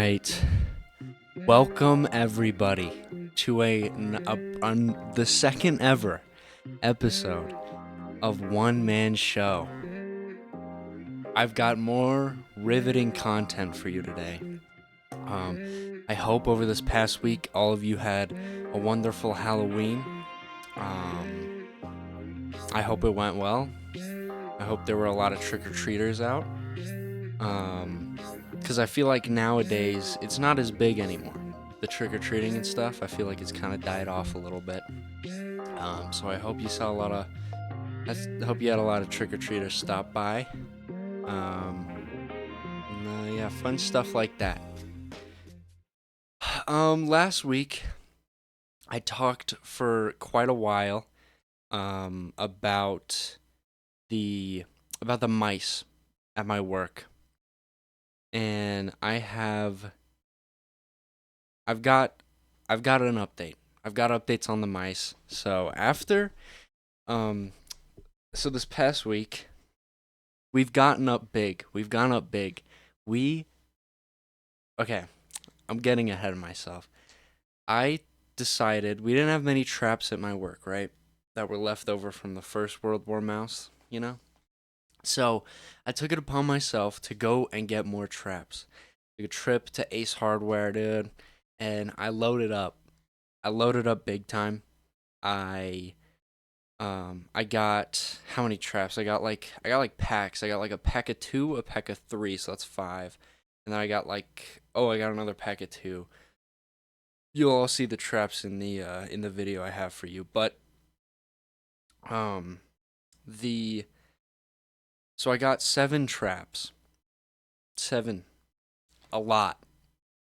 right. Welcome everybody to the second ever episode of One Man Show. I've got more riveting content for you today. I hope over this past week all of you had a wonderful Halloween. I hope it went well. I hope there were a lot of trick-or-treaters out. Because I feel like nowadays it's not as big anymore. The trick-or-treating and stuff, I feel like it's kind of died off a little bit. So I hope you saw a lot of, I hope you had a lot of trick-or-treaters stop by. Yeah, fun stuff like that. Last week I talked for quite a while, about the mice at my work, and I've got an update. I've got updates on the mice. So um so this past week we've gotten up big. We've gone up big. We Okay, I'm getting ahead of myself. I decided we didn't have many traps at my work, right? That were left over from the First World War mouse, you know? So I took it upon myself to go and get more traps. Took a trip to Ace Hardware, dude, and I loaded up. I loaded up big time. I I got how many traps? I got like packs. I got like a pack of 2, a pack of 3, so that's 5. And then I got I got another pack of 2. You'll all see the traps in the video I have for you. But um the so I got 7 traps. 7. A lot.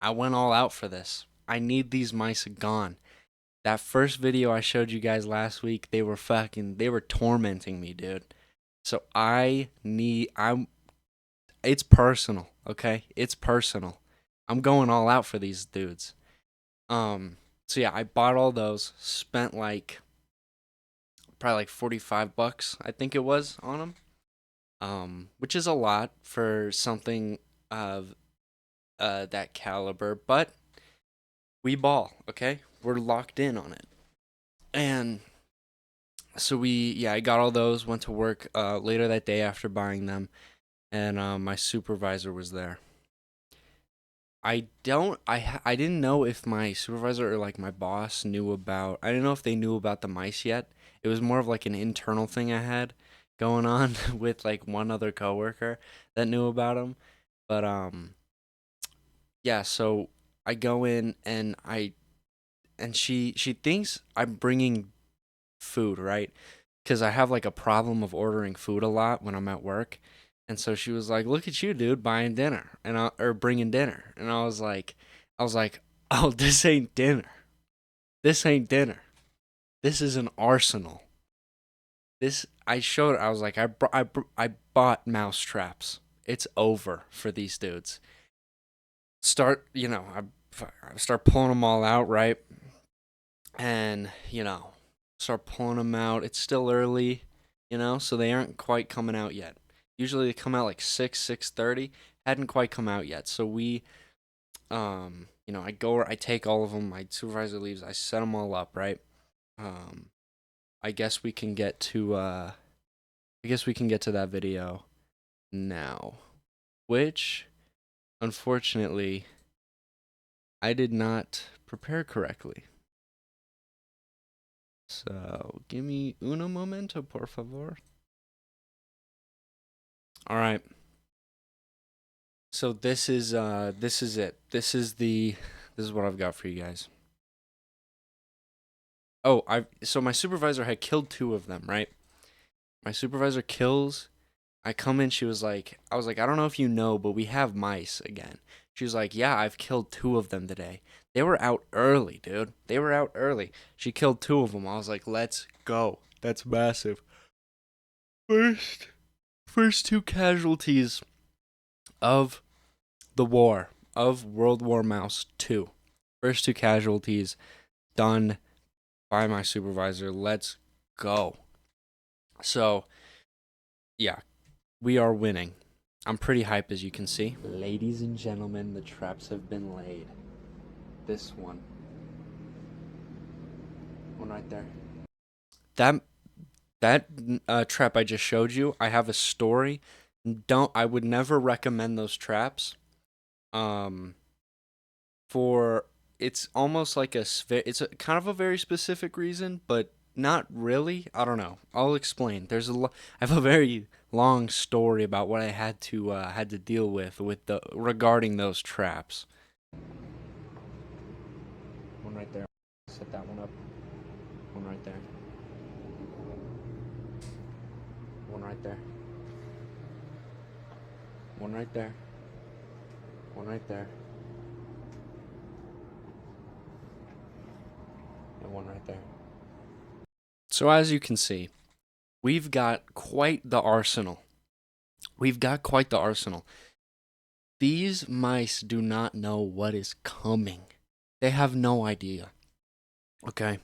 I went all out for this. I need these mice gone. That first video I showed you guys last week, they were tormenting me, dude. So it's personal, okay? It's personal. I'm going all out for these dudes. So yeah, I bought all those, spent probably like $45, I think it was, on them. Which is a lot for something of that caliber, but we ball, okay? We're locked in on it. And so I got all those, went to work later that day after buying them, and my supervisor was there. I didn't know if my supervisor or like my boss knew about, I didn't know if they knew about the mice yet. It was more of like an internal thing I had going on with like one other coworker that knew about them. But yeah, so I go in and she thinks I'm bringing food, right? Because I have like a problem of ordering food a lot when I'm at work. And so she was like, "Look at you, dude, buying dinner or bringing dinner." And I was like, "Oh, this ain't dinner. This ain't dinner. This is an arsenal." I showed her. I was like, I bought mouse traps. It's over for these dudes. I start pulling them all out, right? And start pulling them out. It's still early, so they aren't quite coming out yet. Usually they come out like 6:30. Hadn't quite come out yet. So I take all of them. My supervisor leaves. I set them all up, right? I guess we can get to that video now, which unfortunately I did not prepare correctly. So, give me uno momento, por favor. All right. So this is it. This is what I've got for you guys. So my supervisor had killed 2 of them, right? My supervisor kills. I come in, I was like, "I don't know if you know, but we have mice again." She was like, "Yeah, I've killed 2 of them today. They were out early, dude. They were out early. She killed 2 of them." I was like, "Let's go. That's massive." First 2 casualties of the war of World War Mouse 2. First 2 casualties done by my supervisor. Let's go. So, yeah, we are winning. I'm pretty hype, as you can see. Ladies and gentlemen, the traps have been laid. This one right there. That that trap I just showed you, I have a story. I would never recommend those traps. Um, for it's almost like it's a kind of a very specific reason, but not really. I don't know. I'll explain. I have a very long story about what I had to deal with the regarding those traps. One right there. Set that one up. One right there. One right there. One right there. One right there. And one right there. So as you can see, we've got quite the arsenal. We've got quite the arsenal. These mice do not know what is coming. They have no idea. Okay?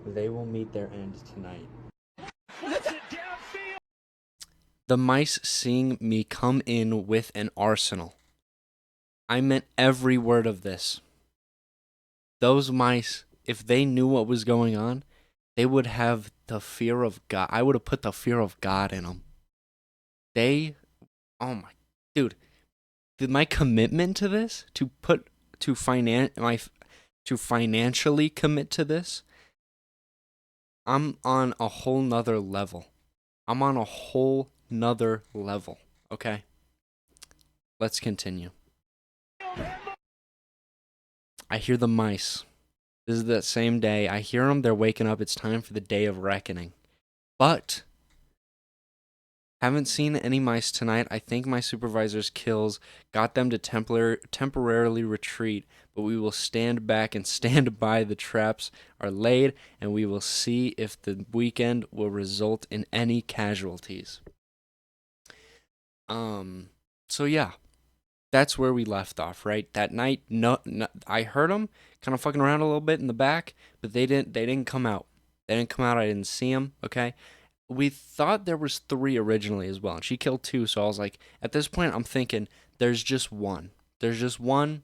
They will meet their end tonight. The mice seeing me come in with an arsenal. I meant every word of this. Those mice, if they knew what was going on, they would have the fear of God. I would have put the fear of God in them. Oh my, dude, my commitment to this, to financially commit to this, I'm on a whole nother level. I'm on a whole nother level. Okay? Let's continue. I hear the mice. This is that same day. I hear them. They're waking up. It's time for the day of reckoning. But haven't seen any mice tonight. I think my supervisor's kills got them to temporarily retreat, but we will stand back and stand by. The traps are laid, and we will see if the weekend will result in any casualties. So yeah, that's where we left off, right? That night, no, I heard them kind of fucking around a little bit in the back, but they didn't come out. They didn't come out. I didn't see them, okay? We thought there was 3 originally as well, and she killed 2, so I was like, at this point, I'm thinking, there's just one. There's just one,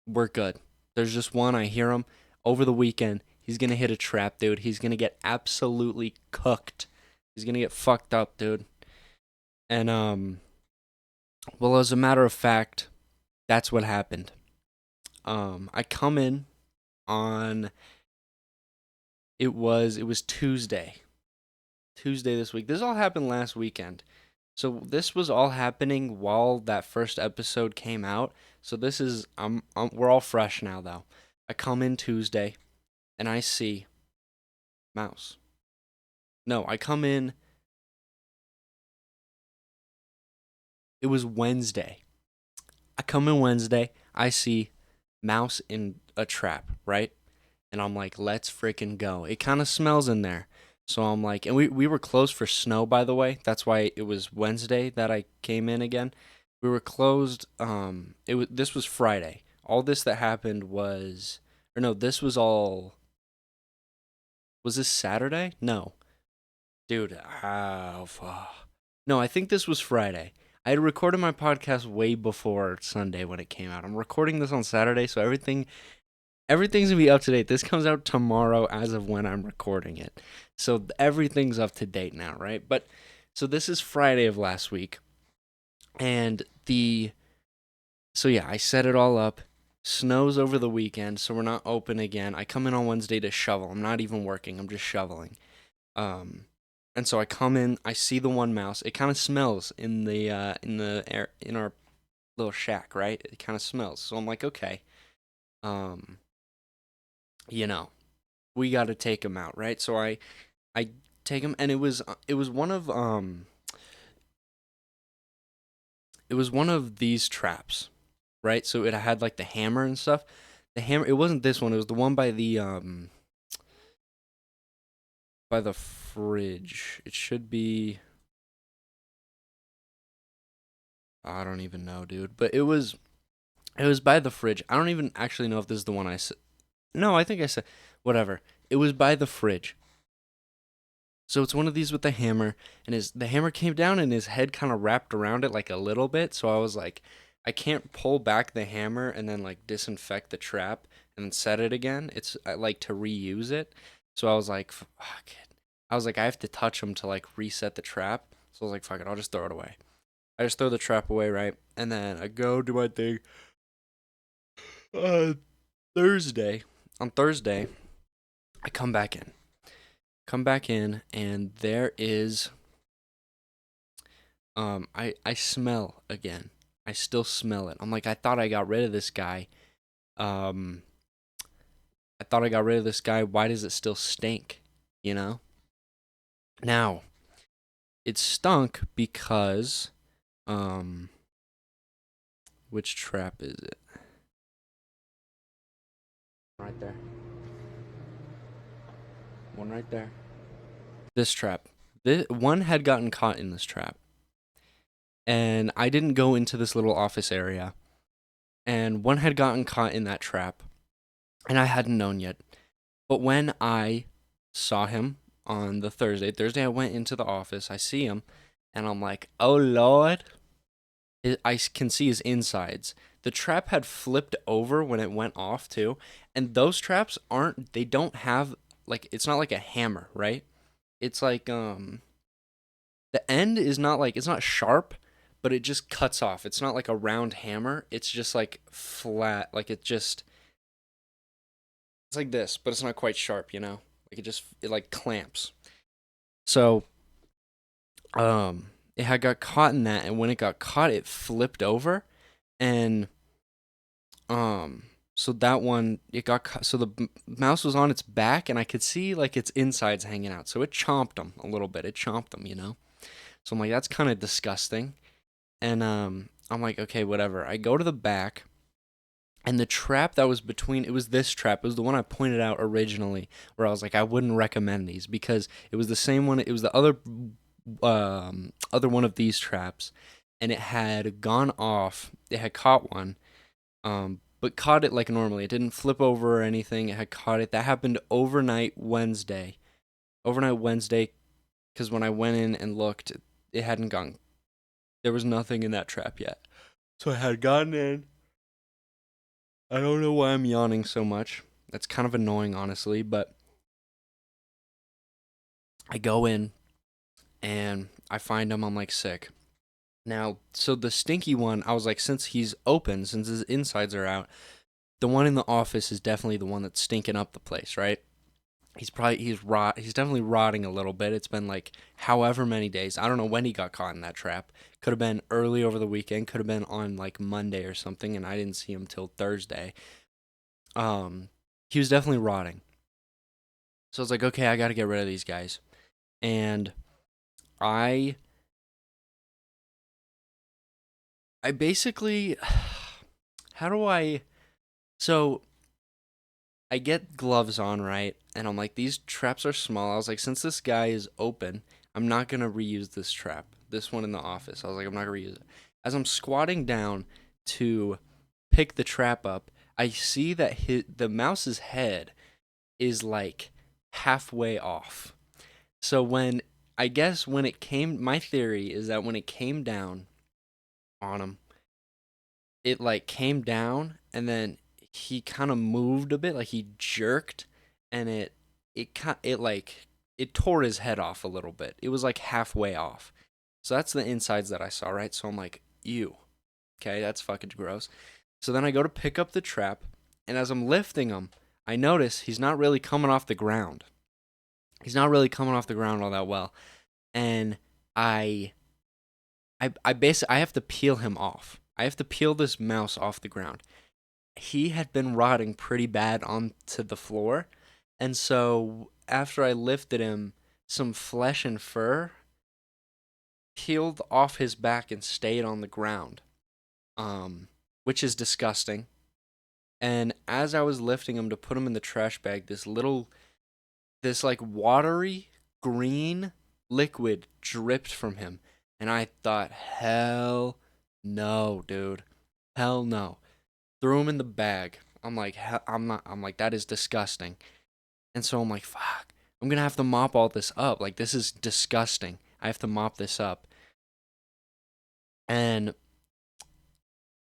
we're good. There's just one, I hear him. Over the weekend, he's gonna hit a trap, dude. He's gonna get absolutely cooked. He's gonna get fucked up, dude. And, well, as a matter of fact, that's what happened. I come in on, it was Tuesday this week. This all happened last weekend. So this was all happening while that first episode came out. So this is we're all fresh now though. I come in Tuesday and I see mouse. No, I come in, it was Wednesday. I come in Wednesday, I see mouse in a trap, right? And I'm like, let's freaking go. It kind of smells in there. So I'm like, and we were closed for snow, by the way. That's why it was Wednesday that I came in again. We were closed. This was Friday. All this that happened was, or no, this was all. Was this Saturday? No, dude. Oh, fuck. No, I think this was Friday. I had recorded my podcast way before Sunday when it came out. I'm recording this on Saturday, so everything's gonna be up to date. This comes out tomorrow as of when I'm recording it. So everything's up to date now, right? But so this is Friday of last week. And so yeah, I set it all up. Snows over the weekend, so we're not open again. I come in on Wednesday to shovel. I'm not even working. I'm just shoveling. And so I come in, I see the one mouse. It kind of smells in the air in our little shack, right? It kind of smells. So I'm like, okay. Um you know, we got to take him out, right? So I take him, and it was one of these traps, right? So it had like the hammer and stuff. The hammer, it wasn't this one. It was the one by the fridge. It should be, I don't even know, dude. But it was by the fridge. I don't even actually know if this is the one I said. No, I think I said whatever. It was by the fridge. So it's one of these with the hammer, and the hammer came down, and his head kind of wrapped around it like a little bit. So I was like, I can't pull back the hammer and then like disinfect the trap and then set it again. I like to reuse it. So I was like, fuck it. I was like, I have to touch him to like reset the trap. So I was like, fuck it, I'll just throw it away. I just throw the trap away, right? And then I go do my thing. Uh, Thursday. On Thursday, I come back in. Come back in, and there is I smell again. I still smell it. I'm like, I thought I got rid of this guy. Um I thought I got rid of this guy. Why does it still stink? You know? Now, it stunk because which trap is it? Right there. One right there. This trap. This one had gotten caught in this trap. And I didn't go into this little office area. And one had gotten caught in that trap. And I hadn't known yet. But when I saw him on the Thursday I went into the office, I see him, and I'm like, oh Lord. I can see his insides. The trap had flipped over when it went off too. And those traps they don't have, like, it's not like a hammer, right? It's like, the end is not like, it's not sharp, but it just cuts off. It's not like a round hammer. It's just like flat. Like it's like this, but it's not quite sharp, you know? Like it like clamps. So, it had got caught in that, and when it got caught, it flipped over, and so that one it got caught, so the mouse was on its back, and I could see like its insides hanging out. So it chomped them a little bit. It chomped them, you know. So I'm like, that's kind of disgusting, and I'm like, okay, whatever. I go to the back. And the trap that was between, it was this trap. It was the one I pointed out originally, where I was like, I wouldn't recommend these because it was the same one. It was the other one of these traps, and it had gone off. It had caught one, but caught it like normally. It didn't flip over or anything. It had caught it. That happened overnight Wednesday. Overnight Wednesday, because when I went in and looked, it hadn't gone. There was nothing in that trap yet. So I had gotten in. I don't know why I'm yawning so much. That's kind of annoying, honestly, but I go in and I find him. I'm like sick. Now, so the stinky one, I was like, since he's open, since his insides are out, the one in the office is definitely the one that's stinking up the place, right? He's definitely rotting a little bit. It's been like however many days. I don't know when he got caught in that trap. Could have been early over the weekend, could have been on like Monday or something, and I didn't see him till Thursday. He was definitely rotting. So I was like, okay, I got to get rid of these guys. And I I basically how do I so I get gloves on, right? And I'm like, these traps are small. I was like, since this guy is open, I'm not gonna reuse this trap. This one in the office. I was like, I'm not gonna reuse it. As I'm squatting down to pick the trap up, I see that the mouse's head is like halfway off. So I guess when it came, my theory is that when it came down on him, it like came down and then he kind of moved a bit, like he jerked, and it tore his head off a little bit. It was like halfway off. So that's the insides that I saw, right? So I'm like, ew. Okay, that's fucking gross. So then I go to pick up the trap, and as I'm lifting him, I notice he's not really coming off the ground. He's not really coming off the ground all that well. And I I have to peel him off. I have to peel this mouse off the ground. He had been rotting pretty bad onto the floor, and so after I lifted him, some flesh and fur peeled off his back and stayed on the ground, which is disgusting. And as I was lifting him to put him in the trash bag, this like watery green liquid dripped from him, and I thought, hell no, dude, hell no. Threw him in the bag. I'm like, I'm not. I'm like, that is disgusting. And so I'm like, fuck. I'm gonna have to mop all this up. Like, this is disgusting. I have to mop this up. And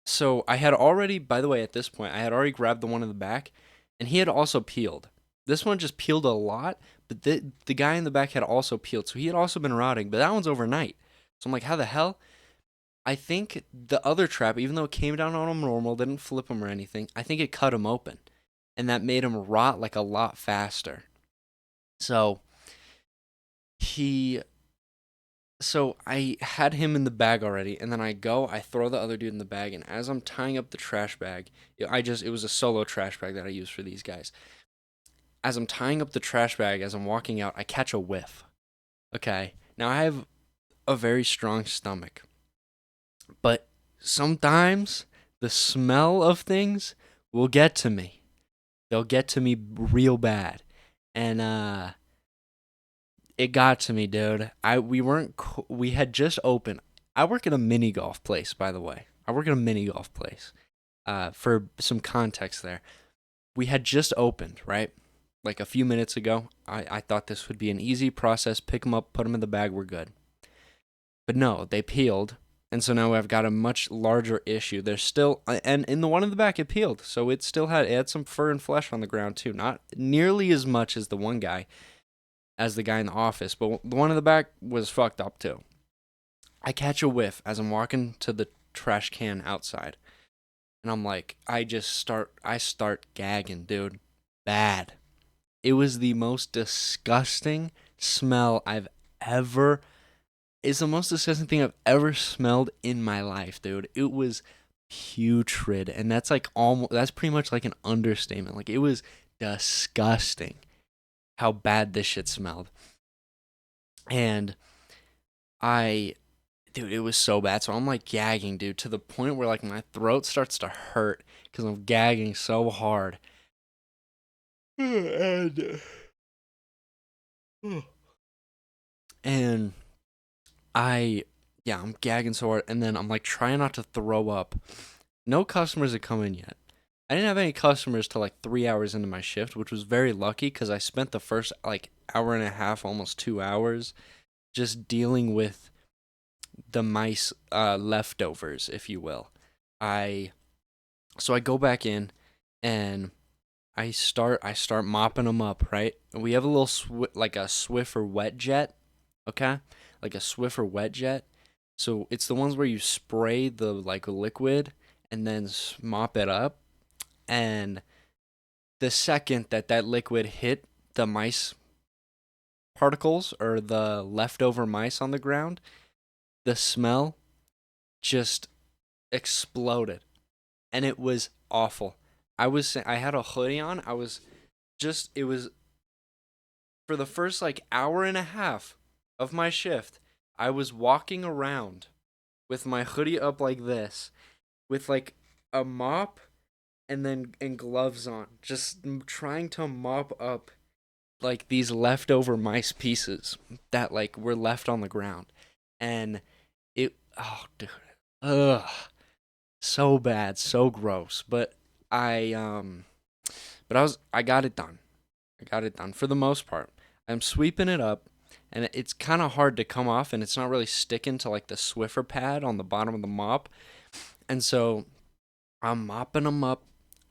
so I had already, by the way, at this point, I had already grabbed the one in the back, and he had also peeled. This one just peeled a lot, but the guy in the back had also peeled, so he had also been rotting, but that one's overnight. So I'm like, how the hell? I think the other trap, even though it came down on him normal, didn't flip him or anything, I think it cut him open, and that made him rot like a lot faster. So he so I had him in the bag already, and then I throw the other dude in the bag, and as I'm tying up the trash bag, it was a solo trash bag that I used for these guys. As I'm tying up the trash bag, as I'm walking out, I catch a whiff. Okay, now I have a very strong stomach, but sometimes the smell of things will get to me. They'll get to me real bad, and it got to me, dude. We had just opened. I work at a mini golf place, by the way. I work at a mini golf place. For some context there, we had just opened, right? Like a few minutes ago. I thought this would be an easy process. Pick them up, put them in the bag, we're good. But no, they peeled, and so now I've got a much larger issue. There's still, and in the one in the back, it peeled, so it had some fur and flesh on the ground too. Not nearly as much as the one guy, as the guy in the office, but the one in the back was fucked up too. I catch a whiff as I'm walking to the trash can outside, and I'm like, I start gagging, dude. Bad. It was the most disgusting smell I've ever. It's the most disgusting thing I've ever smelled in my life, dude. It was putrid, and that's pretty much like an understatement. Like, it was disgusting how bad this shit smelled. And I, dude, it was so bad. So I'm like gagging, dude, to the point where like my throat starts to hurt because I'm gagging so hard. and and I, yeah, I'm gagging so hard, and then I'm like trying not to throw up. No customers had come in yet. I didn't have any customers till like 3 hours into my shift, which was very lucky because I spent the first like hour and a half, almost 2 hours, just dealing with the mice leftovers, if you will. I so I go back in and I start mopping them up, right? And we have a little like a Swiffer wet jet, okay? Like a Swiffer wet jet. So it's the ones where you spray the like liquid and then mop it up. And the second that liquid hit the mice particles or the leftover mice on the ground, the smell just exploded, and it was awful. I had a hoodie on. It was for the first like hour and a half of my shift. I was walking around with my hoodie up like this, with like a mop and gloves on, just trying to mop up like these leftover mice pieces that like were left on the ground. And oh dude, ugh, so bad, so gross. I um I got it done. I got it done for the most part. I'm sweeping it up, and it's kind of hard to come off, and it's not really sticking to like the Swiffer pad on the bottom of the mop. And so I'm mopping them up,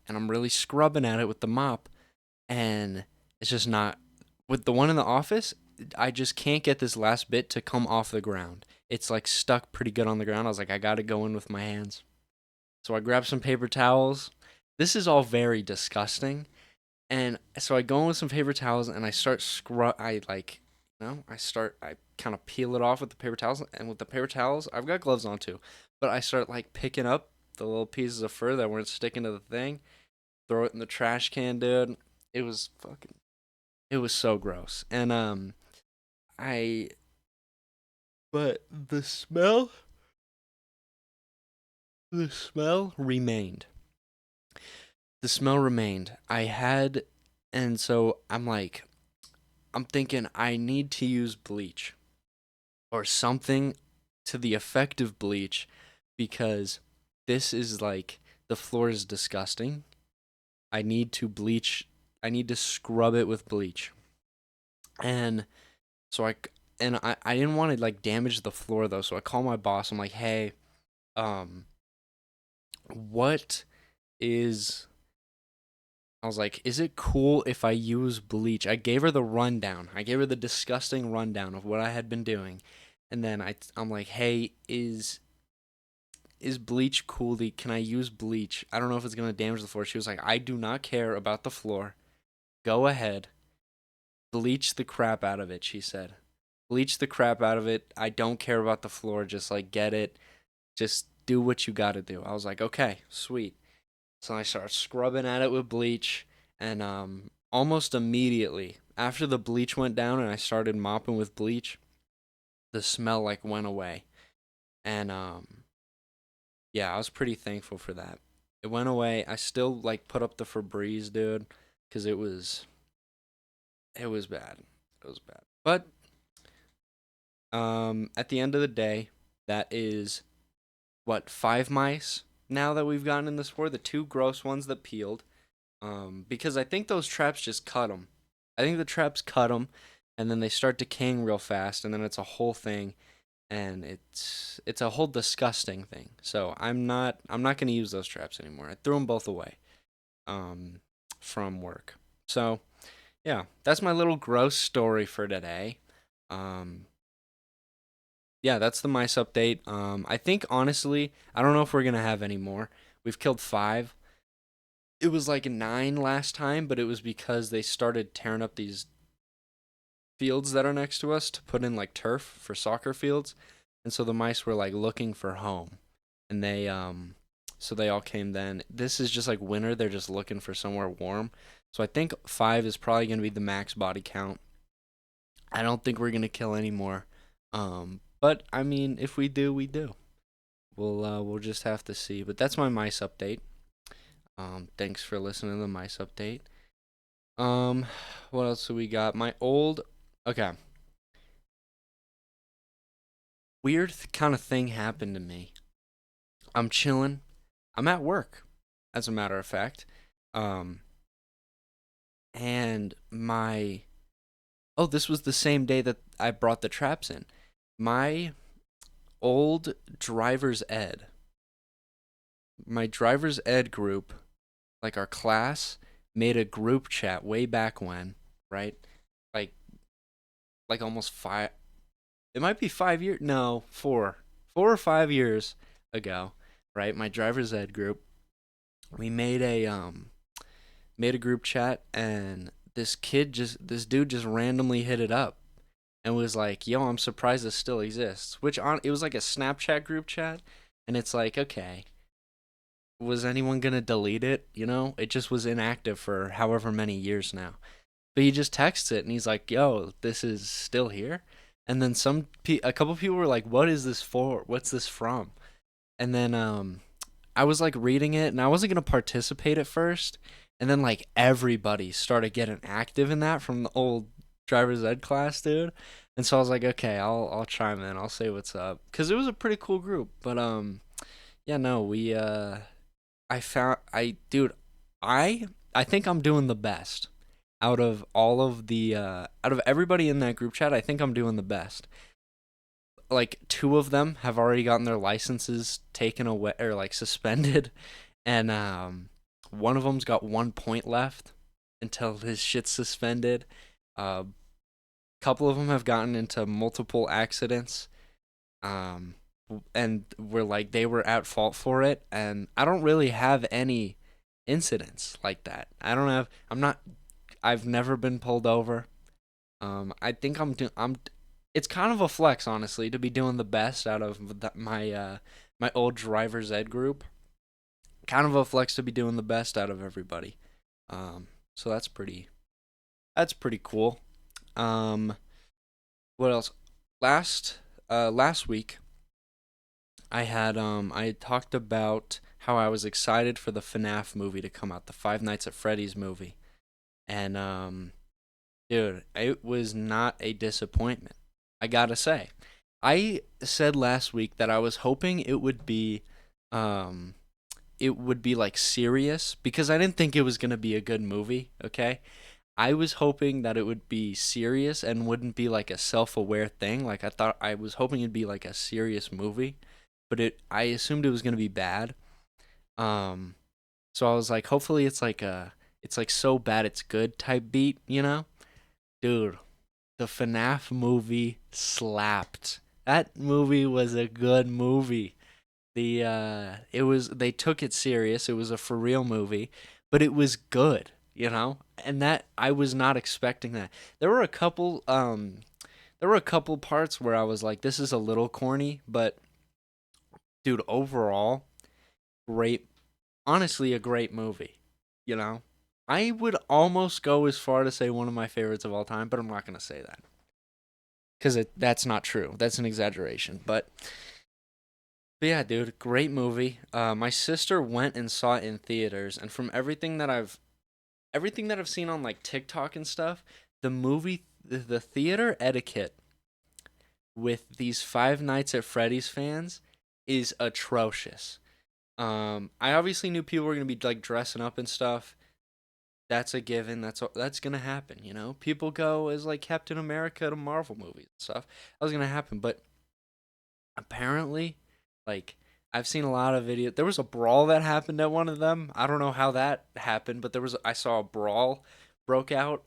and I'm really scrubbing at it with the mop, and it's just not. With the one in the office, I just can't get this last bit to come off the ground. It's like stuck pretty good on the ground. I was like, I gotta go in with my hands. So I grabbed some paper towels. This is all very disgusting. And so I go in with some paper towels and I start I like, I kind of peel it off with the paper towels. And with the paper towels, I've got gloves on too. But I start like picking up the little pieces of fur that weren't sticking to the thing, throw it in the trash can, dude. It was fucking, it was so gross. And, I, but the smell remained. The smell remained. And so I'm thinking I need to use bleach or something to the effect of bleach because this is like, the floor is disgusting. I need to bleach, I need to scrub it with bleach. And so I didn't want to like damage the floor though, so I call my boss. I'm like, hey, um, what is I was like, is it cool if I use bleach? I gave her the rundown. I gave her the disgusting rundown of what I had been doing. And then I'm like, hey, is bleach cool? Can I use bleach? I don't know if it's gonna damage the floor. She was like, I do not care about the floor. Go ahead. Bleach the crap out of it, she said. Bleach the crap out of it. I don't care about the floor. Just like get it. Just do what you gotta do. I was like, okay, sweet. So I started scrubbing at it with bleach, and almost immediately after the bleach went down and I started mopping with bleach, the smell like went away. And yeah, I was pretty thankful for that. It went away. I still like put up the Febreze, dude, because it was bad. It was bad. But at the end of the day, that is what 5 mice now that we've gotten in this for the two gross ones that peeled. Because I think those traps just cut them. I think the traps cut them, and then they start decaying real fast, and then it's a whole thing, and it's a whole disgusting thing. So I'm not gonna use those traps anymore. I threw them both away, um, from work. So yeah, that's my little gross story for today. Um, yeah, that's the mice update. I think honestly, I don't know if we're gonna have any more. We've killed 5. It was like 9 last time, but it was because they started tearing up these fields that are next to us to put in like turf for soccer fields. And so the mice were like looking for home. And so they all came then. This is just like winter, they're just looking for somewhere warm. So I think 5 is probably going to be the max body count. I don't think we're going to kill any more. But I mean, if we do, we do. We'll just have to see. But that's my mice update. Thanks for listening to the mice update. Um, what else do we got? Okay, weird kind of thing happened to me. I'm chilling. I'm at work, as a matter of fact. Um, and this was the same day that I brought the traps in. My old my driver's ed group, like our class, made a group chat way back when, right? Like, like almost 5, it might be 5 years, no, 4 or 5 years ago, right? My driver's ed group, we made a group chat, and this dude just randomly hit it up and was like, yo, I'm surprised this still exists. It was like a Snapchat group chat, and it's like, okay, was anyone gonna delete it? It just was inactive for however many years now. But he just texts it and he's like, yo, this is still here. And then a couple people were like, what is this for? What's this from? And then I was like reading it, and I wasn't gonna participate at first. And then like everybody started getting active in that from the old driver's ed class, dude. And so I was like, okay, I'll chime in. I'll say what's up, because it was a pretty cool group. But yeah, no, I found I dude, I think I'm doing the best out of everybody in that group chat. I think I'm doing the best. Like 2 of them have already gotten their licenses taken away or like suspended, and one of them's got 1 point left until his shit's suspended. A couple of them have gotten into multiple accidents, um, and they were at fault for it, and I don't really have any incidents like that. I've never been pulled over. I think I'm. It's kind of a flex, honestly, to be doing the best out of my old driver's ed group. Kind of a flex to be doing the best out of everybody. So that's pretty cool. Um, what else? Last week I had talked about how I was excited for the Fnaf movie to come out, the Five Nights at Freddy's movie, and dude, it was not a disappointment. I gotta say, I said last week that I was hoping um, it would be like serious, because I didn't think it was gonna be a good movie. Okay, I was hoping that it would be serious and wouldn't be like a self-aware thing. Like I was hoping it'd be like a serious movie, but I assumed it was gonna be bad. Um, so I was like, hopefully it's like so bad it's good type beat, you know? Dude, the Fnaf movie slapped. That movie was a good movie. It was they took it serious. It was a for real movie, but it was good, you know? And that I was not expecting that. There were a couple there were a couple parts where I was like, this is a little corny, but dude, overall, great, honestly a great movie, you know? I would almost go as far to say one of my favorites of all time, but I'm not going to say that cuz that's not true. That's an exaggeration. But yeah, dude, great movie. My sister went and saw it in theaters, and from everything that I've seen on like TikTok and stuff, the theater etiquette with these Five Nights at Freddy's fans is atrocious. I obviously knew people were gonna be like dressing up and stuff. That's a given. That's gonna happen. You know, people go as like Captain America to Marvel movies and stuff. That was gonna happen, but apparently, like I've seen a lot of videos. There was a brawl that happened at one of them. I don't know how that happened, but I saw a brawl broke out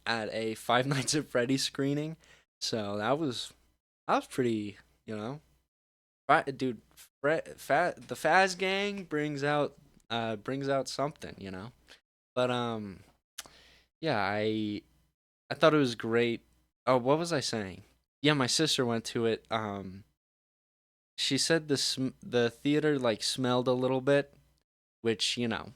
at a Five Nights at Freddy's screening. So that was pretty, you know. Dude, the Faz gang brings out something, you know. But yeah, I thought it was great. Oh, what was I saying? Yeah, my sister went to it. She said the theater like smelled a little bit, which you're not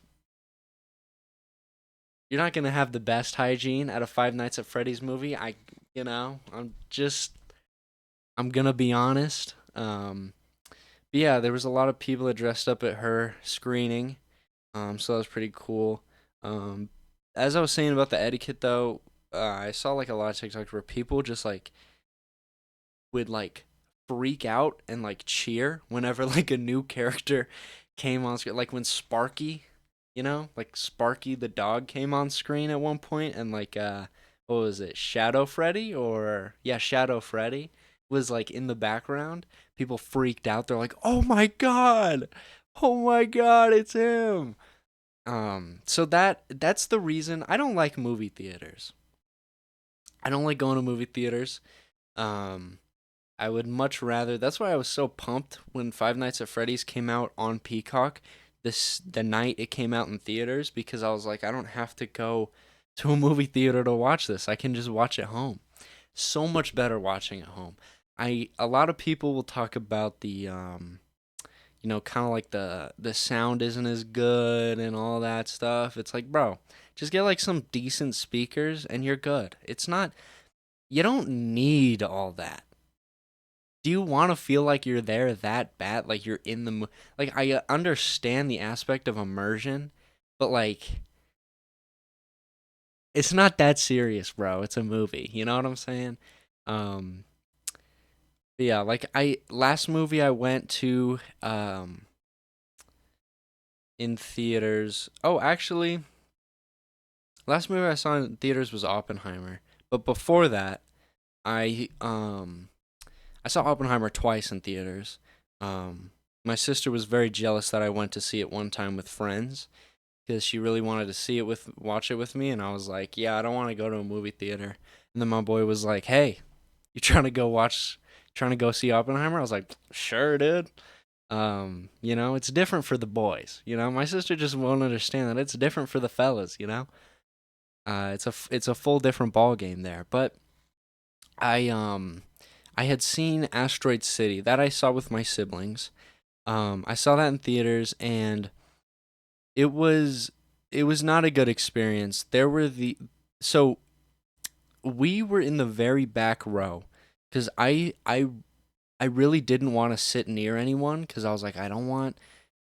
gonna have the best hygiene at a Five Nights at Freddy's movie. I'm gonna be honest. But yeah, there was a lot of people that dressed up at her screening. So that was pretty cool. Um, as I was saying about the etiquette though, I saw like a lot of TikToks where people just like would like freak out and like cheer whenever like a new character came on screen. Like when Sparky, like Sparky the dog came on screen at one point, and like what was it, Shadow Freddy, or yeah, Shadow Freddy was like in the background. People freaked out. They're like, oh my god, it's him. So that's the reason I don't like movie theaters. I don't like going to movie theaters. Um, I would much rather. That's why I was so pumped when Five Nights at Freddy's came out on Peacock the night it came out in theaters, because I was like, I don't have to go to a movie theater to watch this. I can just watch at home. So much better watching at home. A lot of people will talk about the kind of like the sound isn't as good and all that stuff. It's like, bro, just get like some decent speakers and you're good. It's not You don't need all that. Do you want to feel like you're there that bad? Like you're in the like I understand the aspect of immersion, but like it's not that serious, bro. It's a movie. You know what I'm saying? Um but yeah, like I last movie I went to in theaters. Oh, actually, last movie I saw in theaters was Oppenheimer. But before that, I saw Oppenheimer twice in theaters. My sister was very jealous that I went to see it one time with friends because she really wanted to watch it with me, and I was like, yeah, I don't want to go to a movie theater. And then my boy was like, hey, you trying to go see Oppenheimer? I was like, sure, dude. It's different for the boys. My sister just won't understand that it's different for the fellas. It's a full different ball game there. But I I had seen Asteroid City that I saw with my siblings. I saw that in theaters, and it was it was not a good experience. So we were in the very back row because I really didn't want to sit near anyone because I was like, I don't want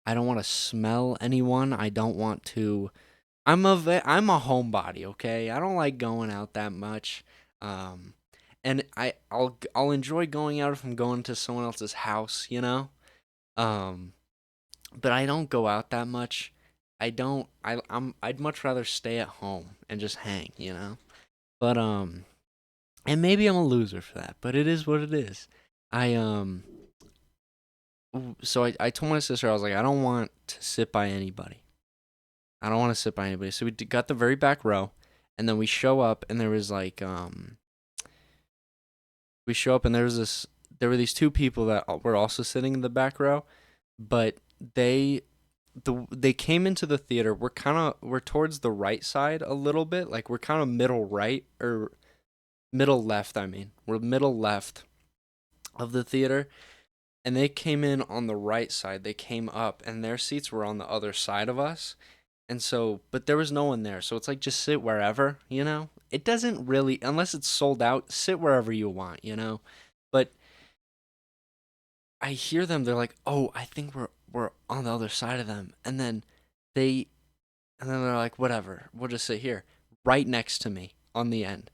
to smell anyone. I don't want to. I'm a homebody, okay? I don't like going out that much. Um, and I'll enjoy going out if I'm going to someone else's house. Um, but I don't go out that much. I don't. I'd much rather stay at home and just hang, you know. But and maybe I'm a loser for that, but it is what it is. I so I told my sister, I was like, I don't want to sit by anybody. I don't want to sit by anybody. So got the very back row, and then we show up, and there was like we show up, and there were these two people that were also sitting in the back row, but they came into the theater. We're towards the right side a little bit, like we're kind of middle right or middle left. I mean, we're middle left of the theater, and they came in on the right side. They came up, and their seats were on the other side of us. And so, but there was no one there. So it's like just sit wherever, you know? It doesn't really, unless it's sold out, sit wherever you want, you know? But I hear them, they're like, "Oh, I think we're on the other side of them." They and then they're like, "Whatever. We'll just sit here." Right next to me on the end.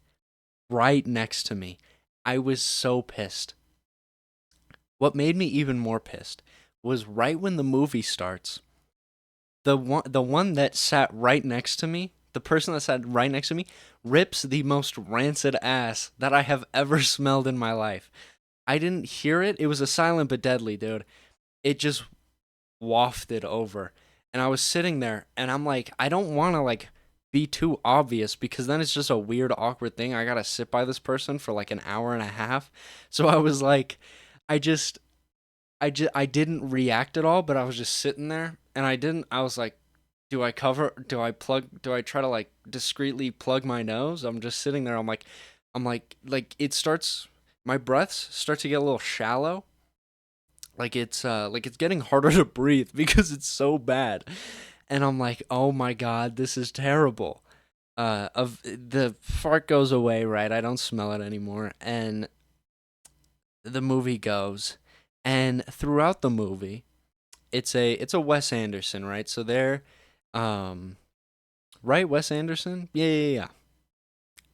Right next to me. I was so pissed. What made me even more pissed was right when the movie starts, the one that sat right next to me, the person that sat right next to me, rips the most rancid ass that I have ever smelled in my life. I didn't hear it. It was a silent but deadly, dude. It just wafted over. And I was sitting there and I'm like, I don't want to like be too obvious because then it's just a weird awkward thing. I got to sit by this person for like an hour and a half. So I was like I just I didn't react at all, but I was just sitting there and I was like, do I try to like discreetly plug my nose? I'm just sitting there. I'm like it starts my breaths start to get a little shallow. Like it's getting harder to breathe because it's so bad. And I'm like, "Oh my god, this is terrible." Of the fart goes away, right? I don't smell it anymore. And the movie goes, and throughout the movie, it's a Wes Anderson, right? So they're um right, Wes Anderson? Yeah, yeah, yeah.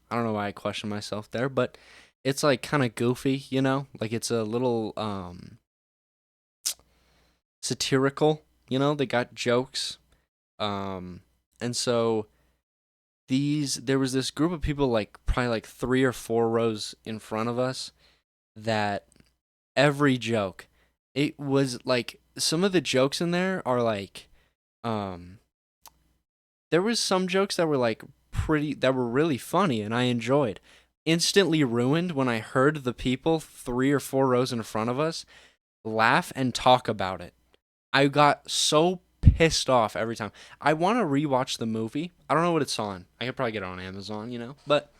I don't know why I question myself there, but it's like kind of goofy, you know? Like it's a little satirical, you know? They got jokes. Um and so there was this group of people like probably like 3 or 4 rows in front of us that every joke, it was like some of the jokes in there are like um there was some jokes that were like that were really funny and I enjoyed. Instantly ruined when I heard the people 3 or 4 rows in front of us laugh and talk about it. I got so pissed off every time. I want to rewatch the movie. I don't know what it's on. I could probably get it on Amazon, you know? But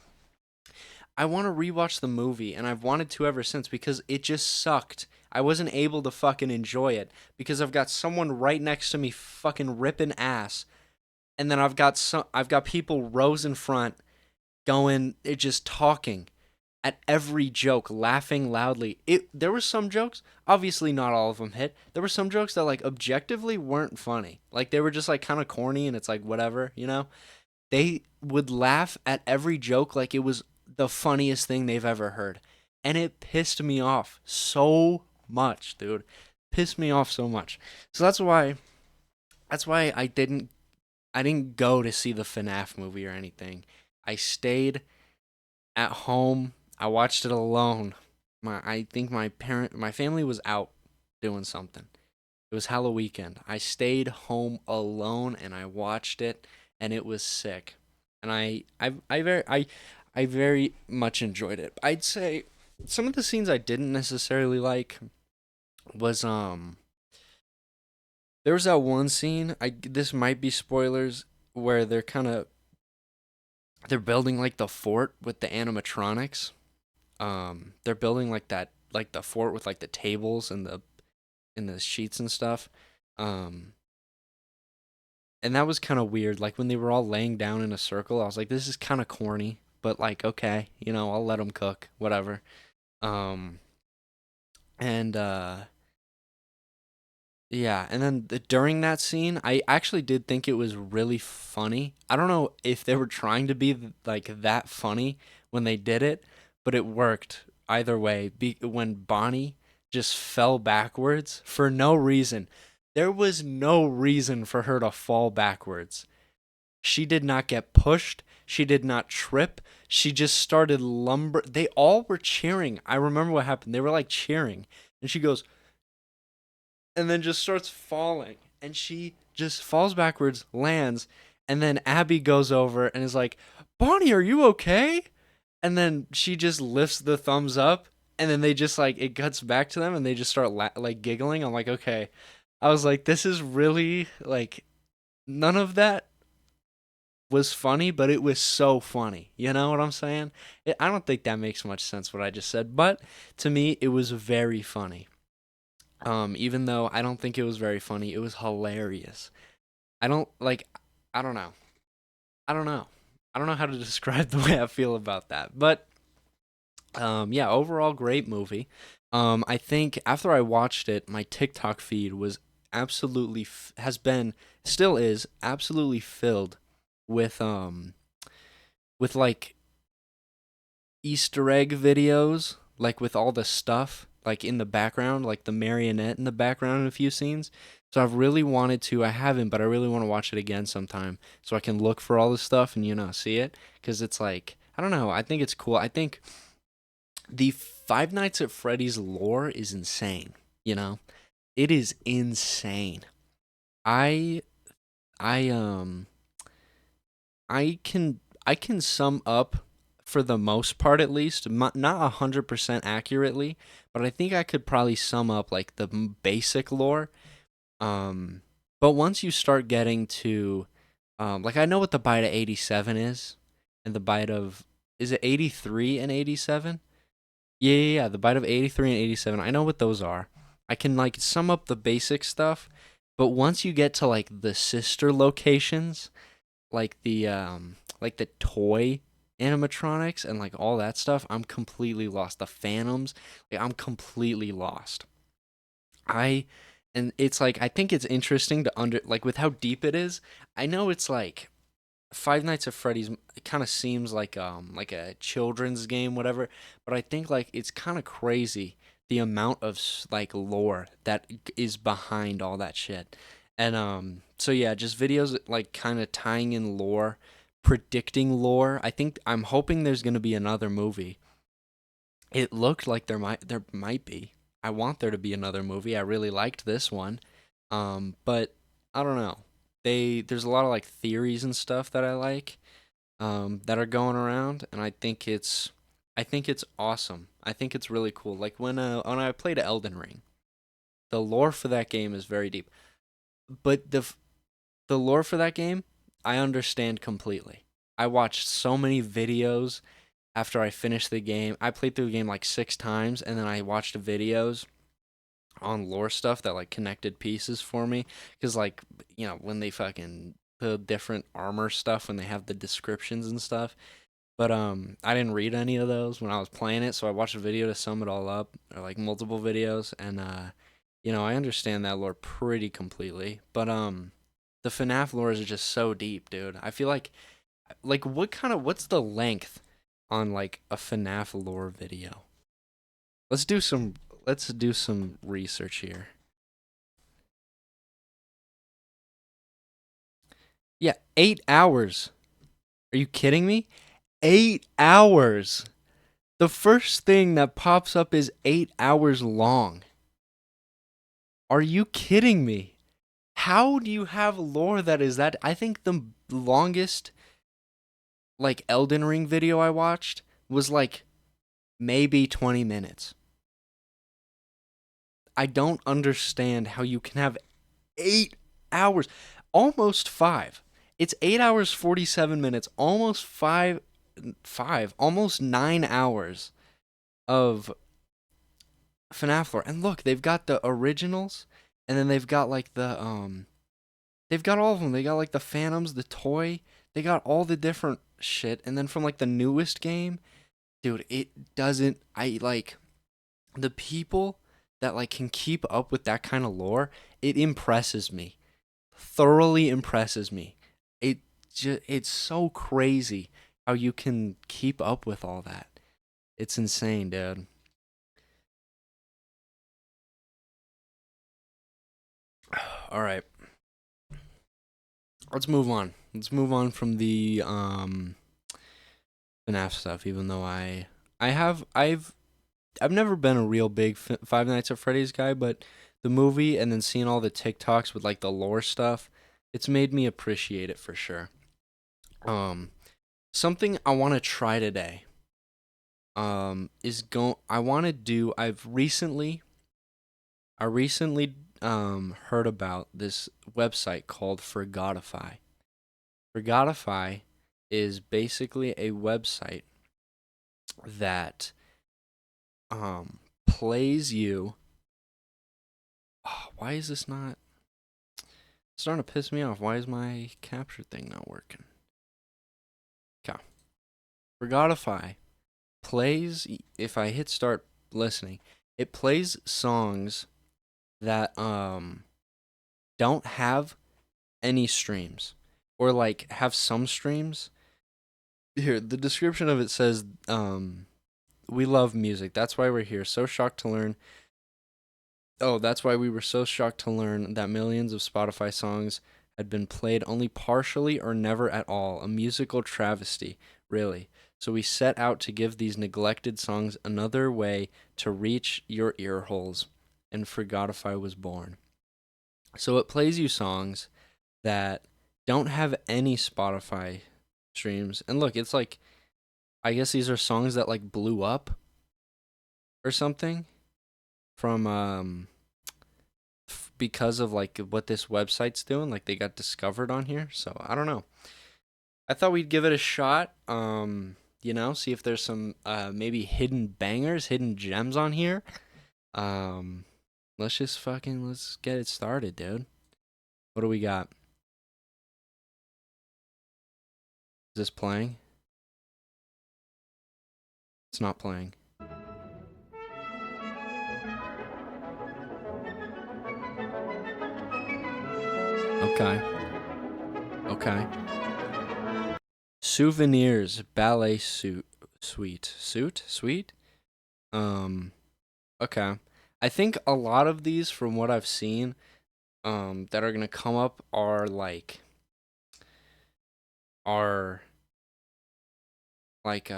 I want to rewatch the movie and I've wanted to ever since because it just sucked. I wasn't able to fucking enjoy it because I've got someone right next to me fucking ripping ass, and then I've got people rows in front going it just talking at every joke, laughing loudly. There were some jokes, obviously not all of them hit. There were some jokes that like objectively weren't funny. Like they were just like kind of corny and it's like whatever, you know? They would laugh at every joke like it was the funniest thing they've ever heard. And it pissed me off so much, dude. Pissed me off so much. So that's why I didn't go to see the Fnaf movie or anything. I stayed at home. I watched it alone. I think my family was out doing something. It was Halloween weekend. I stayed home alone and I watched it, and it was sick. And I very much enjoyed it. I'd say some of the scenes I didn't necessarily like was there was that one scene. This might be spoilers where they're building like the fort with the animatronics. They're building like that, like the fort with like the tables and the sheets and stuff. Um, and that was kind of weird. Like when they were all laying down in a circle, I was like, this is kind of corny, but like okay, I'll let them cook, whatever. Um, and Yeah, and then during that scene, I actually did think it was really funny. I don't know if they were trying to be like that funny when they did it, but it worked either way. When Bonnie just fell backwards for no reason. There was no reason for her to fall backwards. She did not get pushed. She did not trip. She just started lumber. They all were cheering. I remember what happened. They were like cheering. And she goes, and then just starts falling. And she just falls backwards, lands. And then Abby goes over and is like, Bonnie, are you okay? And then she just lifts the thumbs up. And then they just like, it cuts back to them and they just start like giggling. I'm like, okay. I was like, this is really like, none of that was funny, but it was so funny. You know what I'm saying? I don't think that makes much sense what I just said, but to me, it was very funny. Even though I don't think it was very funny, it was hilarious. I don't like. I don't know. I don't know. I don't know how to describe the way I feel about that, but yeah, overall great movie. I think after I watched it, my TikTok feed was absolutely has been still is absolutely filled with like Easter egg videos, like with all the stuff like in the background, like the marionette in the background in a few scenes. So I've really wanted to. I haven't, but I really want to watch it again sometime so I can look for all this stuff and see it because it's like I don't know. I think it's cool. I think the Five Nights at Freddy's lore is insane. You know, it is insane. I I I can sum up for the most part at least, not 100% accurately, but I think I could probably sum up like the basic lore. Um, but once you start getting to, like I know what the bite of 87 is, and the bite of is it 83 and 87? Yeah. The bite of 83 and 87. I know what those are. I can like sum up the basic stuff, but once you get to like the sister locations like the toy animatronics and like all that stuff, I'm completely lost. The Phantoms, like I'm completely lost. I and it's like I think it's interesting to under like with how deep it is. I know it's like Five Nights at Freddy's it kind of seems like a children's game whatever, but I think like it's kind of crazy the amount of like lore that is behind all that shit. And so yeah, just videos like kind of tying in lore, predicting lore. I think I'm hoping there's going to be another movie. It looked like there might be. I want there to be another movie. I really liked this one. But I don't know. There's a lot of like theories and stuff that I like that are going around and I think it's awesome. I think it's really cool. Like when I played Elden Ring, the lore for that game is very deep. But the lore for that game, I understand completely. I watched so many videos after I finished the game. I played through the game like 6 times, and then I watched the videos on lore stuff that like connected pieces for me. Because like when they fucking the different armor stuff when they have the descriptions and stuff. But I didn't read any of those when I was playing it, so I watched a video to sum it all up, or like multiple videos, and I understand that lore pretty completely. But the FNAF lore is just so deep, dude. I feel like what's the length on like a FNAF lore video? Let's do some let's do some research here. Yeah, 8 hours. Are you kidding me? 8 hours. The first thing that pops up is 8 hours long. Are you kidding me? How do you have lore that is that? I think the longest like Elden Ring video I watched was like maybe 20 minutes. I don't understand how you can have 8 hours, almost five. It's 8 hours 47 minutes, almost almost 9 hours of FNAF lore. And look, they've got the originals, and then they've got like they've got all of them. They got like the Phantoms, the toy. They got all the different shit, and then from like the newest game, dude, it doesn't. I like the people that like can keep up with that kind of lore. It impresses me, thoroughly impresses me. It it's so crazy how you can keep up with all that. It's insane, dude. All right. Let's move on. Let's move on from the FNAF stuff. Even though I've never been a real big Five Nights at Freddy's guy, but the movie and then seeing all the TikToks with like the lore stuff, it's made me appreciate it for sure. Um, Something I want to try today. Is go. I want to do. I recently heard about this website called Forgotify. Forgotify is basically a website that plays you. Oh, why is this not? It's starting to piss me off. Why is my capture thing not working? Okay. Forgotify plays, if I hit start listening, it plays songs that don't have any streams or like have some streams. Here, the description of it says we love music. That's why we're here. So shocked to learn. Oh, that's why we were so shocked to learn that millions of Spotify songs had been played only partially or never at all. A musical travesty, really. So we set out to give these neglected songs another way to reach your ear holes, and Forgotify was born. So it plays you songs that don't have any Spotify streams. And look, it's like, I guess these are songs that like blew up or something from because of like what this website's doing. Like they got discovered on here. So I don't know. I thought we'd give it a shot. See if there's some maybe hidden bangers, hidden gems on here. Let's get it started, dude. What do we got? Is this playing? It's not playing. Okay. Okay. Souvenirs ballet suite. Okay. I think a lot of these, from what I've seen, that are gonna come up are like like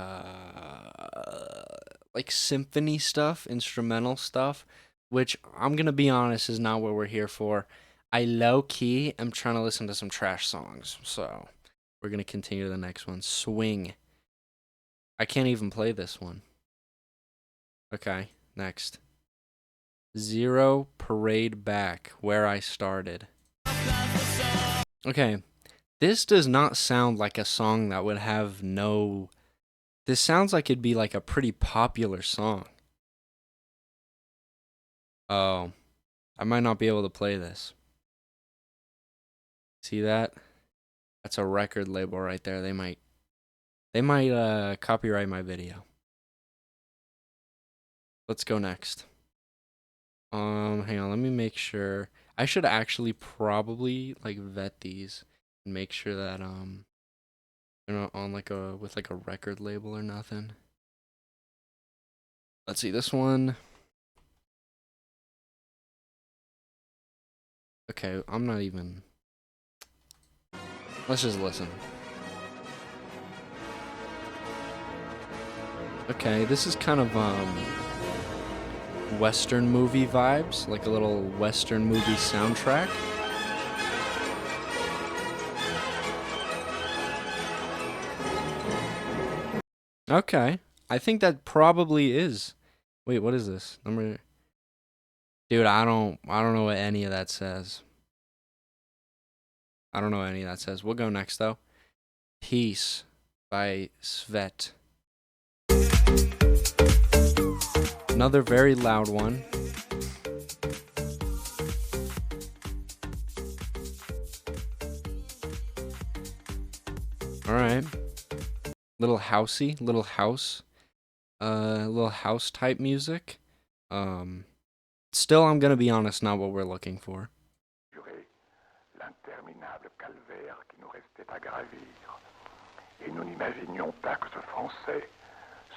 symphony stuff, instrumental stuff, which I'm gonna be honest is not what we're here for. I low key am trying to listen to some trash songs, so we're gonna continue to the next one. Swing. I can't even play this one. Okay, next. Zero Parade Back, where I started. Okay, this does not sound like a song that would have no. This sounds like it'd be like a pretty popular song. Oh, I might not be able to play this. See that? That's a record label right there. They might copyright my video. Let's go next. Hang on, let me make sure. I should actually probably like vet these and make sure that they're not on like a with like a record label or nothing. Let's see this one. Okay, I'm not even. Let's just listen. Okay, this is kind of Western movie vibes, like a little Western movie soundtrack. Okay, I think that probably is. Wait, what is this? Number. Dude, I don't know what any of that says. I don't know what any of that says. We'll go next though. Peace by Svet. Another very loud one. All right. Little housey, little house type music. Still, I'm gonna be honest, not what we're looking for. L'interminable calvaire qui nous restait à gravir. Et nous n'imaginions pas que ce français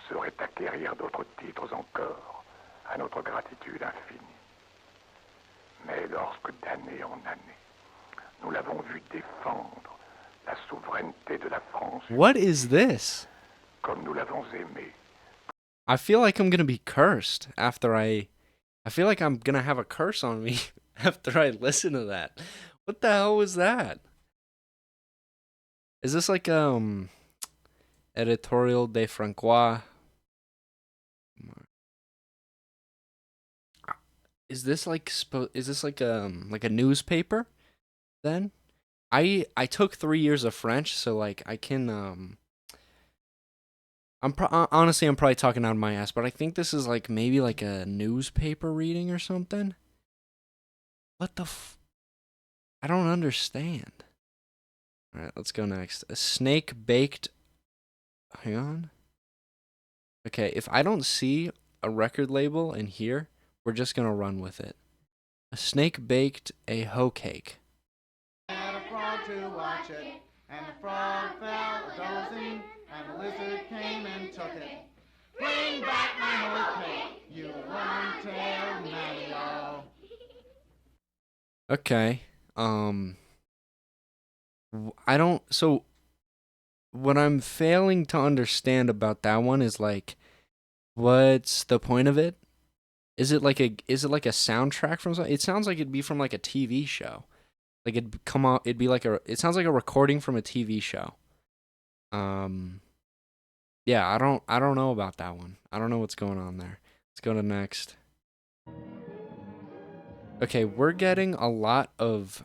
saurait acquérir d'autres titres encore, à notre gratitude infinie. Mais lorsque d'année en année, nous l'avons vu défendre la souveraineté de la France What unie, is this? comme nous l'avons aimé. I feel like I'm gonna be cursed after I feel like I'm gonna have a curse on me after I listen to that. What the hell was that? Is this like editorial de Francois? Is this like is this like a newspaper then? I took 3 years of French, so like I can honestly I'm probably talking out of my ass, but I think this is like maybe like a newspaper reading or something. What the I don't understand. All right, let's go next. A snake baked. Hang on. Okay, if I don't see a record label in here, we're just gonna run with it. A snake baked a hoe cake. Had a frog to watch it, and the frog fell a dozing, and the lizard came and took it. Bring back my hoe cake, you long-tailed matty-o. Okay. I don't. So what I'm failing to understand about that one is like, what's the point of it? Is it like a soundtrack from something? It sounds like it'd be from like a TV show. Like it'd come out. It'd be like it sounds like a recording from a TV show. Um. Yeah, I don't know about that one. I don't know what's going on there. Let's go to next. Okay, we're getting a lot of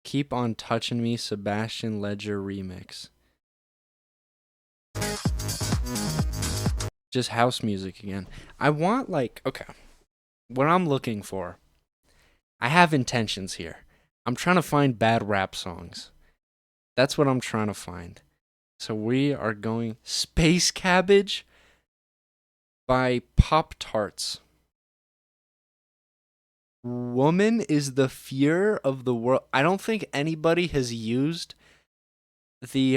Keep on Touching Me Sebastian Ledger remix. Just house music again. I want like okay, what I'm looking for. I have intentions here. I'm trying to find bad rap songs. That's what I'm trying to find. So we are going Space Cabbage by Pop Tarts. Woman is the fear of the world. I don't think anybody has used the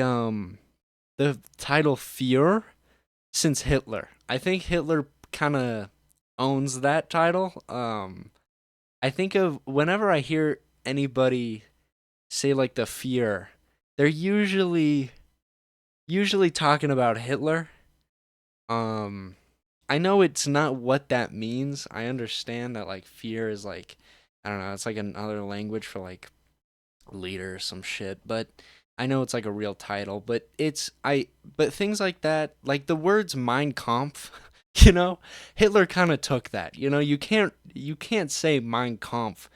the title fear since Hitler. I think Hitler kind of owns that title. I think of whenever I hear anybody say like the fear, they're usually talking about Hitler. Um I know it's not what that means. I understand that like fear is like I don't know, it's like another language for like leader or some shit, but I know it's like a real title, but but things like that, like the words Mein Kampf, you know, Hitler kind of took that. You know, you can't say Mein Kampf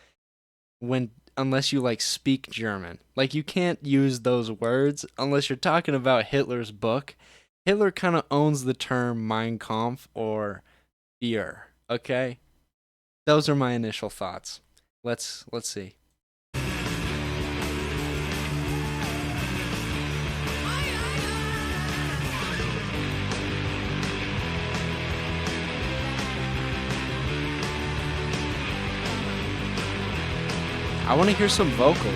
when unless you like speak German. Like you can't use those words unless you're talking about Hitler's book. Hitler kind of owns the term Mein Kampf or fear. Okay, those are my initial thoughts. Let's see. I want to hear some vocals.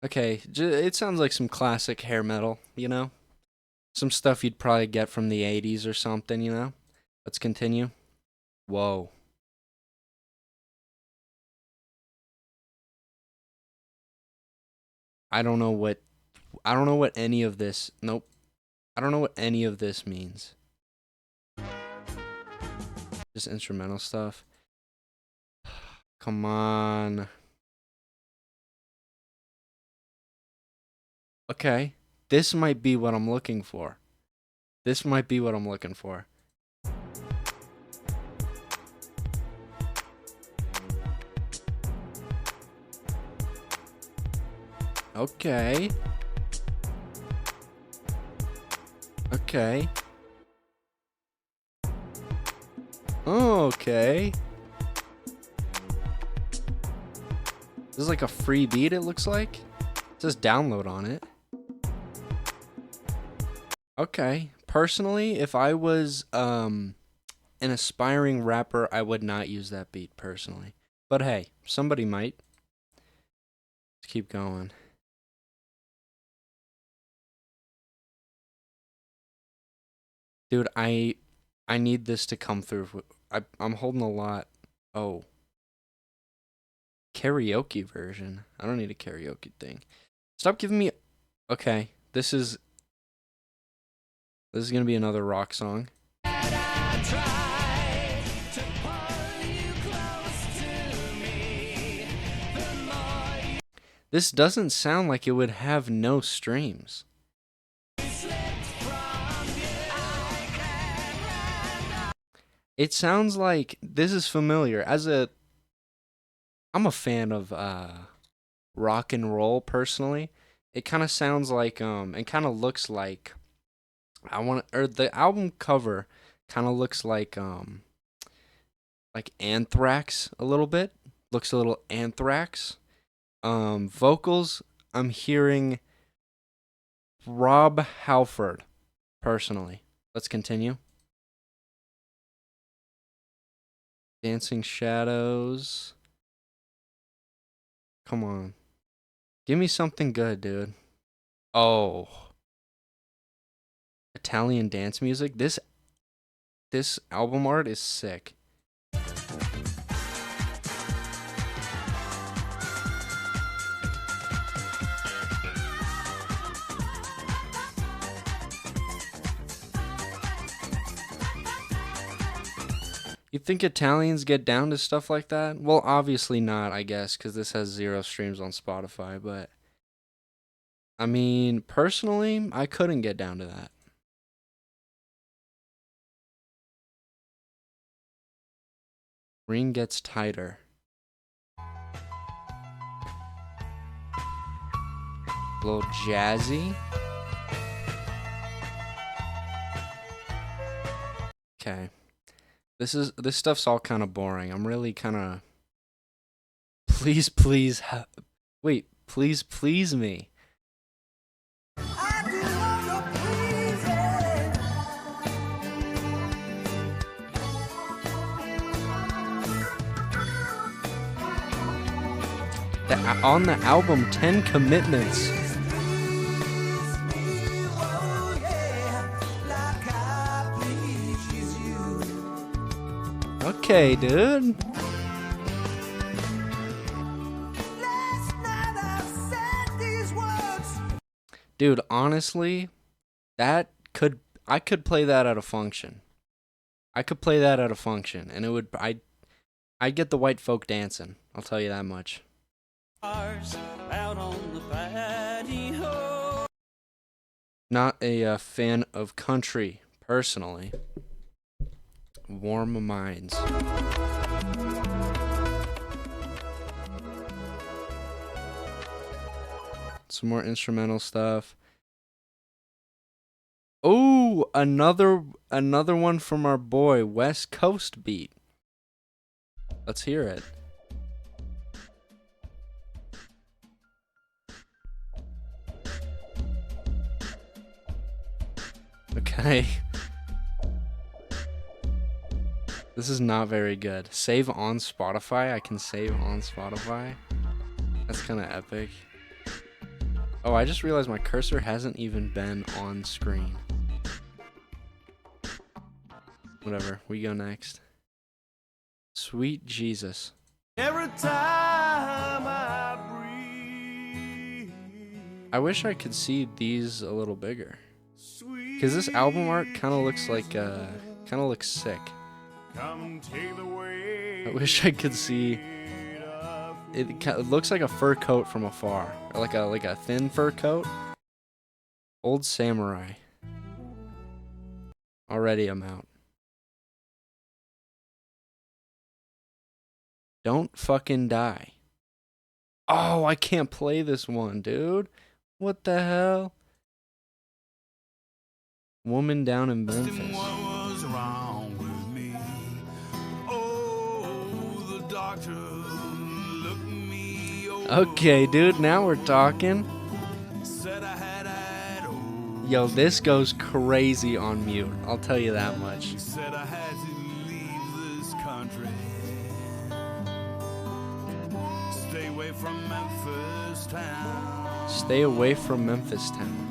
Okay, it sounds like some classic hair metal, you know? Some stuff you'd probably get from the 80s or something, you know? Let's continue. Whoa. I don't know what any of this. Nope. I don't know what any of this means. Just instrumental stuff. Come on. Okay. This might be what I'm looking for. This might be what I'm looking for. Okay. Okay. Okay. This is like a free beat, it looks like. It says download on it. Okay. Personally, if I was an aspiring rapper, I would not use that beat personally. But hey, somebody might. Let's keep going. Dude, I need this to come through. I'm holding a lot. Oh, karaoke version. I don't need a karaoke thing. Stop giving me. Okay, this is gonna be another rock song. This doesn't sound like it would have no streams. It sounds like this is familiar. I'm a fan of rock and roll personally. It kind of sounds like it kind of looks like the album cover kind of looks like Anthrax a little bit. Looks a little Anthrax. Vocals, I'm hearing Rob Halford personally. Let's continue. Dancing Shadows. Come on. Give me something good, dude. Oh. Italian dance music. This album art is sick. You think Italians get down to stuff like that? Well, obviously not, I guess, because this has 0 streams on Spotify, but I mean, personally, I couldn't get down to that. Ring gets tighter. A little jazzy. Okay. This stuff's all kind of boring. I'm really kind of please wait, please me. On the album 10 Commitments. Okay, dude. Dude, honestly, I could play that at a function. I could play that at a function, and I'd get the white folk dancing. I'll tell you that much. Not a fan of country, personally. Warm Minds. Some more instrumental stuff. Oh, another one from our boy West Coast Beat. Let's hear it. Okay. This is not very good. Save on Spotify? I can save on Spotify? That's kind of epic. Oh, I just realized my cursor hasn't even been on screen. Whatever, we go next. Sweet Jesus. Every time I breathe. I wish I could see these a little bigger. Because this album art kind of looks like, kind of looks sick. I wish I could see. It looks like a fur coat from afar, or like a thin fur coat. Old Samurai. Already I'm out. Don't fucking die. Oh, I can't play this one, dude. What the hell? Woman Down in Memphis. Okay, dude, now we're talking. Yo, this goes crazy on mute. I'll tell you that much. Said I had to leave this country. Stay away from Memphis town. Stay away from Memphis town.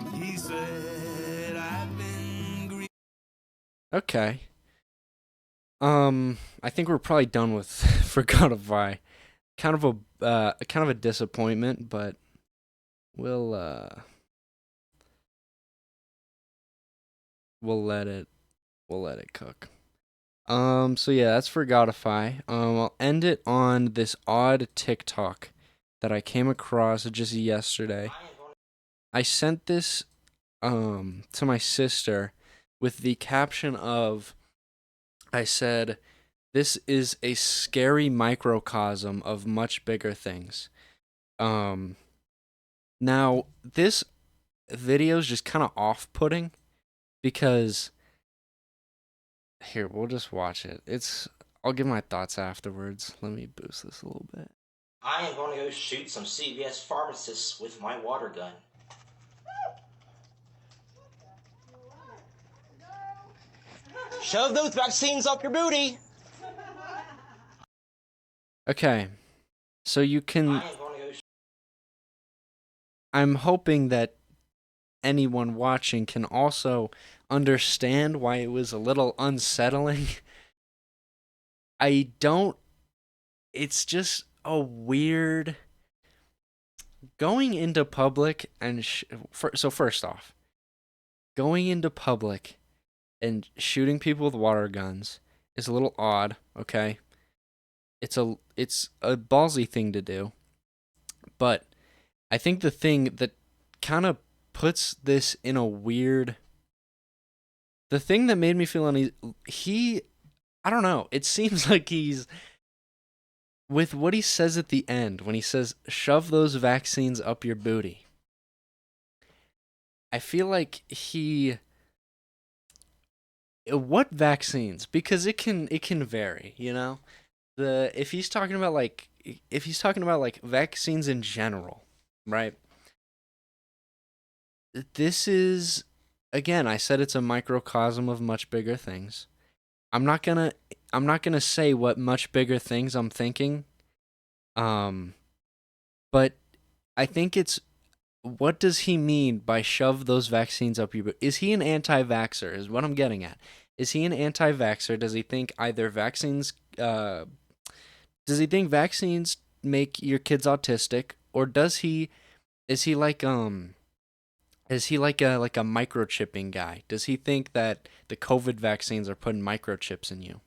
Okay. I think we're probably done with Forgotify. Kind of a disappointment, but we'll uh we'll let it we'll let it cook. So yeah, that's Forgotify. I'll end it on this odd TikTok that I came across just yesterday. I sent this to my sister with the caption of, I said, "This is a scary microcosm of much bigger things." Um Now this video is just kind of off-putting because here, we'll just watch it. I'll give my thoughts afterwards. Let me boost this a little bit. I am going to go shoot some CVS pharmacists with my water gun. Shove those vaccines up your booty. Okay. So you can I am going to go I'm hoping that anyone watching can also understand why it was a little unsettling. I don't It's just a weird going into public and so first off, going into public and shooting people with water guns is a little odd, okay? It's a ballsy thing to do, but I think the thing that kind of puts this in a weird, the thing that made me feel uneasy, I don't know, it seems like he's, with what he says at the end, when he says, "Shove those vaccines up your booty," I feel like what vaccines? Because it can vary, you know? If he's talking about like vaccines in general, right? This is, again, I said it's a microcosm of much bigger things. I'm not gonna I'm not gonna say what much bigger things I'm thinking. Um, but I think it's, what does he mean by shove those vaccines up your butt? Is he an anti-vaxxer? Is what I'm getting at. Is he an anti-vaxxer? Does he think either vaccines does he think vaccines make your kids autistic, or does he is he like is he like a microchipping guy? Does he think that the COVID vaccines are putting microchips in you?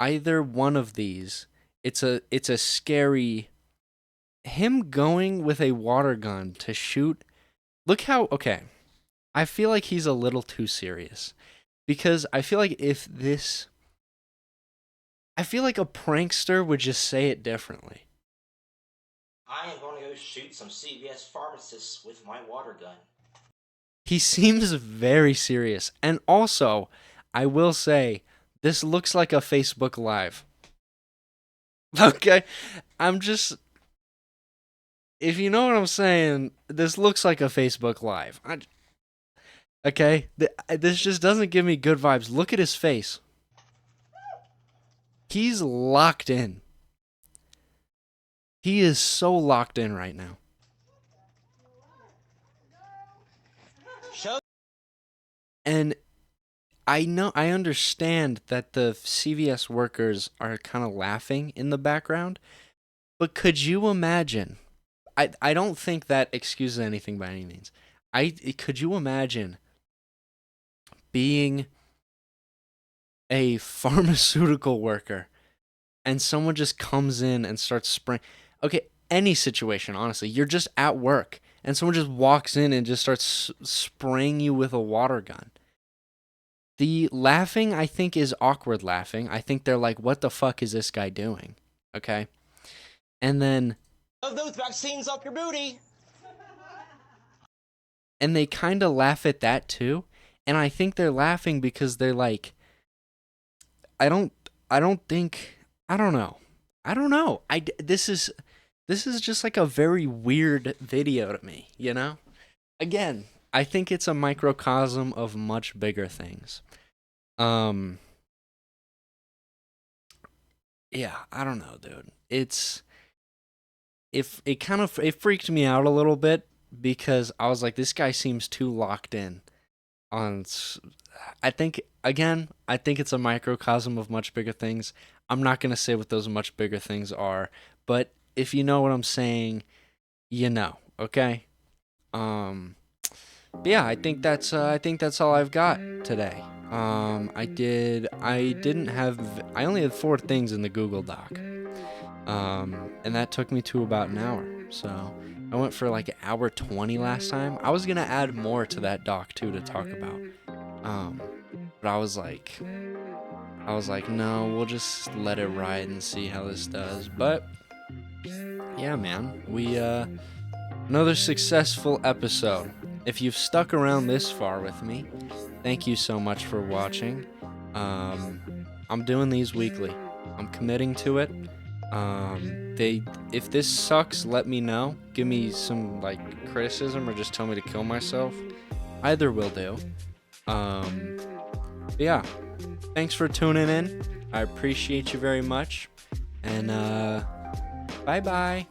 Either one of these, it's a scary, him going with a water gun to shoot. Look how, okay, I feel like he's a little too serious, because I feel like a prankster would just say it differently. I am going to go shoot some CVS pharmacists with my water gun. He seems very serious. And also, I will say, this looks like a Facebook Live. Okay? I'm just, if you know what I'm saying, this looks like a Facebook Live. Okay? This just doesn't give me good vibes. Look at his face. He's locked in. He is so locked in right now. Shove. And I understand that the CVS workers are kind of laughing in the background, but could you imagine? I don't think that excuses anything by any means. Could you imagine being a pharmaceutical worker and someone just comes in and starts spraying? Okay, any situation, honestly, you're just at work and someone just walks in and just starts spraying you with a water gun. The laughing, I think, is awkward laughing. I think they're like, "What the fuck is this guy doing?" Okay? And then Shove those vaccines up your booty. and they kind of laugh at that too. And I think they're laughing because they're like, I don't I don't think I don't know. I don't know. This is just like a very weird video to me, you know? Again, I think it's a microcosm of much bigger things. Um yeah, I don't know, dude. It's if it kind of it freaked me out a little bit because I was like, this guy seems too locked in on I think it's a microcosm of much bigger things. I'm not gonna say what those much bigger things are, but if you know what I'm saying, you know. Okay. But yeah, I think that's all I've got today. I only had 4 things in the Google Doc. And that took me to about an hour. So I went for like an hour 20 last time. I was gonna add more to that doc too to talk about. But I was like, no, we'll just let it ride and see how this does. But yeah, man, we another successful episode. If you've stuck around this far with me, thank you so much for watching. I'm doing these weekly. I'm committing to it. If this sucks, let me know. Give me some like criticism or just tell me to kill myself. Either will do. But yeah, thanks for tuning in. I appreciate you very much. And bye bye.